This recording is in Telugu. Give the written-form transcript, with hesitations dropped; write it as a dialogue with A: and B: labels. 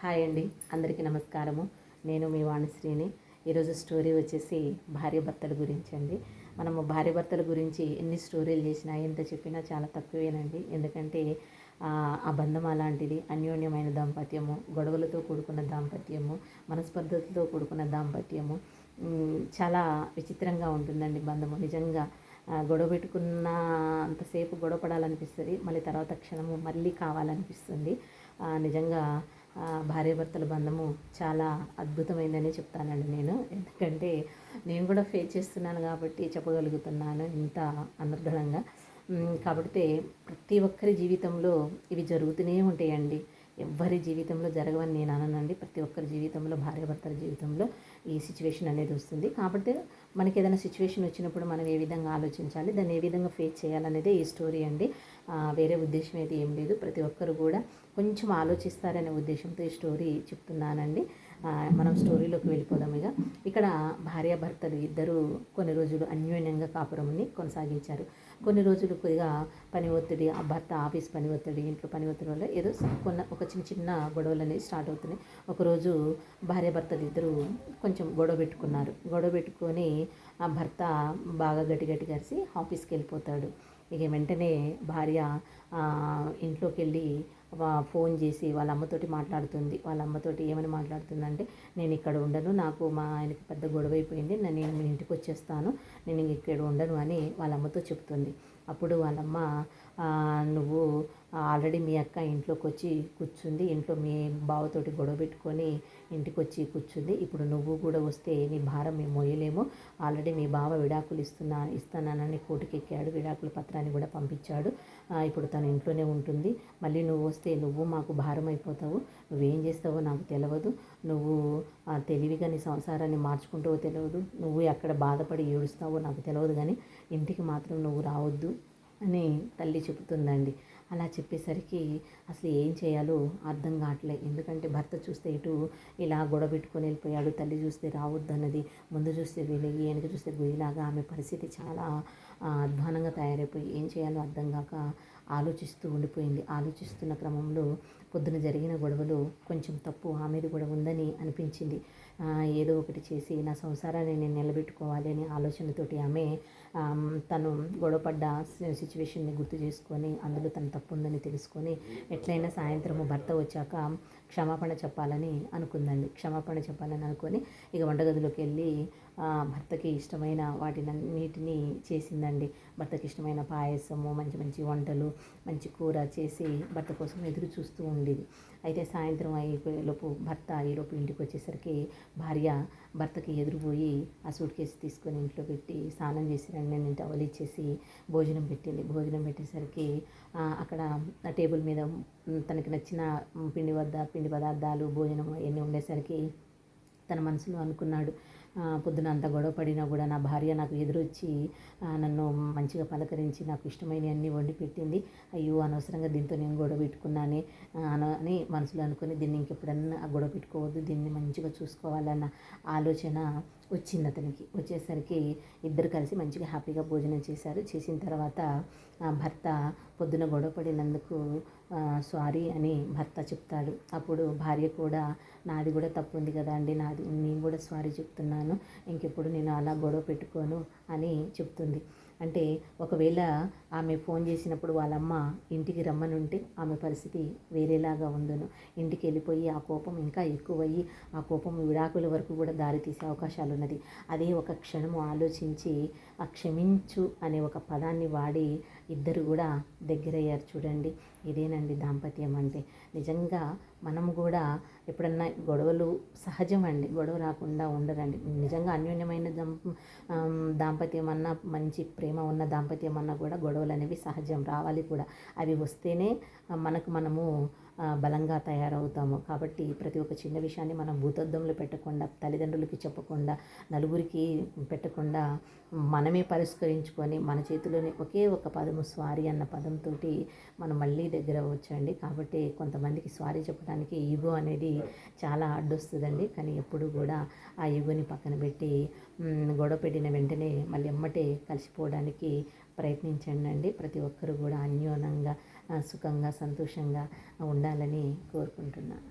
A: హాయ్ అండి, అందరికీ నమస్కారము. నేను మీ వాణిశ్రీని. ఈరోజు స్టోరీ వచ్చేసి భార్యాభర్తల గురించి అండి. మనము భార్యాభర్తల గురించి ఎన్ని స్టోరీలు చేసినా ఎంత చెప్పినా చాలా తక్కువేనండి. ఎందుకంటే ఆ బంధం అలాంటిది. అన్యోన్యమైన దాంపత్యము, గొడవలతో కూడుకున్న దాంపత్యము, మనస్పర్ధలతో కూడుకున్న దాంపత్యము చాలా విచిత్రంగా ఉంటుందండి బంధము. నిజంగా గొడవ పెట్టుకున్న అంతసేపు గొడవ పడాలనిపిస్తుంది, మళ్ళీ తర్వాత క్షణము మళ్ళీ కావాలనిపిస్తుంది. నిజంగా భార్యాభర్తల బంధము చాలా అద్భుతమైందని చెప్తానండి నేను. ఎందుకంటే నేను కూడా ఫేస్ చేస్తున్నాను కాబట్టి చెప్పగలుగుతున్నాను ఇంత అనర్గళంగా. కాబట్టి ప్రతి ఒక్కరి జీవితంలో ఇవి జరుగుతూనే ఉంటాయండి. ఎవ్వరి జీవితంలో జరగవని నేను అననండి. ప్రతి ఒక్కరి జీవితంలో, భార్యాభర్తల జీవితంలో ఈ సిచ్యువేషన్ అనేది వస్తుంది. కాబట్టి మనకి ఏదైనా సిచ్యువేషన్ వచ్చినప్పుడు మనం ఏ విధంగా ఆలోచించాలి, దాన్ని ఏ విధంగా ఫేస్ చేయాలనేదే ఈ స్టోరీ అండి. వేరే ఉద్దేశం అయితే ఏం లేదు. ప్రతి ఒక్కరు కూడా కొంచెం ఆలోచిస్తారనే ఉద్దేశంతో ఈ స్టోరీ చెప్తున్నానండి. మనం స్టోరీలోకి వెళ్ళిపోదాం. ఇక్కడ భార్యాభర్తలు ఇద్దరు కొన్ని రోజులు అన్యోన్యంగా కాపురంని కొనసాగించారు. కొన్ని రోజులు ఇక పని ఒత్తిడి, ఆ భర్త ఆఫీస్ పని ఒత్తిడి, ఇంట్లో పని ఒత్తిడి వల్ల ఏదో ఒక చిన్న చిన్న గొడవలు అనేవి స్టార్ట్ అవుతున్నాయి. ఒకరోజు భార్యాభర్తలు ఇద్దరు కొంచెం గొడవ పెట్టుకున్నారు. గొడవ పెట్టుకొని ఆ భర్త బాగా గట్టి కలిసి ఆఫీస్కి వెళ్ళిపోతాడు. ఇక వెంటనే భార్య ఇంట్లోకి వెళ్ళి ఫోన్ చేసి వాళ్ళ అమ్మతోటి మాట్లాడుతుంది. వాళ్ళ అమ్మతోటి ఏమని మాట్లాడుతుందంటే, నేను ఇక్కడ ఉండను, నాకు మా ఆయనకి పెద్ద గొడవ అయిపోయింది, నేను మీ ఇంటికి వచ్చేస్తాను, నేను ఇక్కడ ఉండను అని వాళ్ళ అమ్మతో చెప్తుంది. అప్పుడు వాళ్ళమ్మ, నువ్వు ఆల్రెడీ మీ అక్క ఇంట్లోకి వచ్చి కూర్చుంది, ఇంట్లో మీ బావతోటి గొడవ పెట్టుకొని ఇంటికి వచ్చి కూర్చుంది, ఇప్పుడు నువ్వు కూడా వస్తే నీ భారం మేము మోయలేము, ఆల్రెడీ మీ బావ విడాకులు ఇస్తానని కోర్టుకి ఎక్కాడు, విడాకుల పత్రాన్ని కూడా పంపించాడు, ఇప్పుడు తన ఇంట్లోనే ఉంటుంది, మళ్ళీ నువ్వు వస్తే నువ్వు మాకు భారం అయిపోతావు, నువ్వేం చేస్తావో నాకు తెలియదు, నువ్వు తెలివిగా నీ సంసారాన్ని మార్చుకుంటావో తెలియదు, నువ్వు ఎక్కడ బాధపడి ఏడుస్తావో నాకు తెలియదు, కానీ ఇంటికి మాత్రం నువ్వు రావద్దు అని తల్లి చెబుతుందండి. అలా చెప్పేసరికి అసలు ఏం చేయాలో అర్థం కావట్లేదు. ఎందుకంటే భర్త చూస్తే ఇటు ఇలా గొడవ పెట్టుకొని వెళ్ళిపోయాడు, తల్లి చూస్తే రావద్దు అన్నది, ముందు చూస్తే వెలిగి వెనక చూస్తే గొయ్యిలాగా ఆమె పరిస్థితి చాలా అధ్వానంగా తయారైపోయి ఏం చేయాలో అర్థం కాక ఆలోచిస్తూ ఉండిపోయింది. ఆలోచిస్తున్న క్రమంలో పొద్దున జరిగిన గొడవలో కొంచెం తప్పు ఆమెది కూడా ఉందని అనిపించింది. ఏదో ఒకటి చేసి నా సంసారాన్ని నేను నిలబెట్టుకోవాలి అనే ఆలోచనతోటి ఆమె తను గొడవపడ్డ సిచ్యువేషన్ని గుర్తు చేసుకొని అందులో తన తప్పు ఉందని తెలుసుకొని ఎట్లయినా సాయంత్రము భర్త వచ్చాక క్షమాపణ చెప్పాలని అనుకుందండి. క్షమాపణ చెప్పాలని అనుకొని ఇక వంటగదిలోకి వెళ్ళి భర్తకి ఇష్టమైన వాటినన్నిటినీ చేసిందండి. భర్తకి ఇష్టమైన పాయసము, మంచి మంచి వంటలు, మంచి కూర చేసి భర్త కోసం ఎదురు చూస్తూ ఉండేది. అయితే సాయంత్రం అయిపోయేలోపు భర్త ఈలోపు ఇంటికి వచ్చేసరికి భార్య భర్తకి ఎదురుపోయి ఆ సూట్ కేసు తీసుకొని ఇంట్లో పెట్టి స్నానం చేసి రండి టవల్ ఇచ్చేసి భోజనం పెట్టింది. భోజనం పెట్టేసరికి అక్కడ టేబుల్ మీద తనకి నచ్చిన పిండి పదార్థాలు, భోజనం అవన్నీ ఉండేసరికి తన మనసులో అనుకున్నాడు, పొద్దున అంత గొడవ పడినా కూడా నా భార్య నాకు ఎదురొచ్చి నన్ను మంచిగా పలకరించి నాకు ఇష్టమైనవి అన్నీ వండి పెట్టింది, అయ్యో అనవసరంగా దీంతో నేను గొడవ పెట్టుకున్నానే అని మనసులో అనుకుని దీన్ని ఇంకెప్పుడన్నా గొడవ పెట్టుకోవద్దు, దీన్ని మంచిగా చూసుకోవాలన్న ఆలోచన వచ్చింది అతనికి. వచ్చేసరికి ఇద్దరు కలిసి మంచిగా హ్యాపీగా భోజనం చేశారు. చేసిన తర్వాత భర్త పొద్దున గొడవ పడినందుకు సారీ అని భర్త చెప్తాడు. అప్పుడు భార్య కూడా నాది కూడా తప్పు ఉంది కదా అండి, నేను కూడా సారీ చెప్తున్నాను, ఇంకెప్పుడు నేను అలా గొడవ పెట్టుకోను అని చెప్తుంది. అంటే ఒకవేళ ఆమె ఫోన్ చేసినప్పుడు వాళ్ళమ్మ ఇంటికి రమ్మనుంటే ఆమె పరిస్థితి వేరేలాగా ఉండును. ఇంటికి వెళ్ళిపోయి ఆ కోపం ఇంకా ఎక్కువయ్యి ఆ కోపం విడాకుల వరకు కూడా దారితీసే అవకాశాలు ఉన్నది. అదే ఒక క్షణము ఆలోచించి ఆ క్షమించు అనే ఒక పదాన్ని వాడి ఇద్దరు కూడా దగ్గరయ్యారు. చూడండి, ఇదేనండి దాంపత్యం అంటే. నిజంగా మనం కూడా ఎప్పుడన్నా గొడవలు సహజం అండి, గొడవ రాకుండా ఉండరండి. నిజంగా అన్యోన్యమైన దాంపత్యం అన్నా, మంచి ప్రేమ ఉన్న దాంపత్యం అన్నా కూడా గొడవలు అనేవి సహజం, రావాలి కూడా. అవి వస్తేనే మనము బలంగా తయారవుతాము. కాబట్టి ప్రతి ఒక్క చిన్న విషయాన్ని మనం భూతద్దంలో పెట్టకుండా, తల్లిదండ్రులకి చెప్పకుండా, నలుగురికి పెట్టకుండా మనమే పరిష్కరించుకొని మన చేతిలోనే ఒకే ఒక పదము స్వారీ అన్న పదంతో మనం మళ్ళీ దగ్గర అవ్వచ్చండి. కాబట్టి కొంతమందికి స్వారీ చెప్పడానికి ఈగో అనేది చాలా అడ్డొస్తుందండి. కానీ ఎప్పుడు కూడా ఆ ఈగోని పక్కన పెట్టి గొడవ పెట్టిన వెంటనే మళ్ళీ ఎమ్మటే కలిసిపోవడానికి ప్రయత్నించండి. ప్రతి ఒక్కరు కూడా అన్యోన్యంగా సుఖంగా సంతోషంగా ఉండాలని కోరుకుంటున్నాను.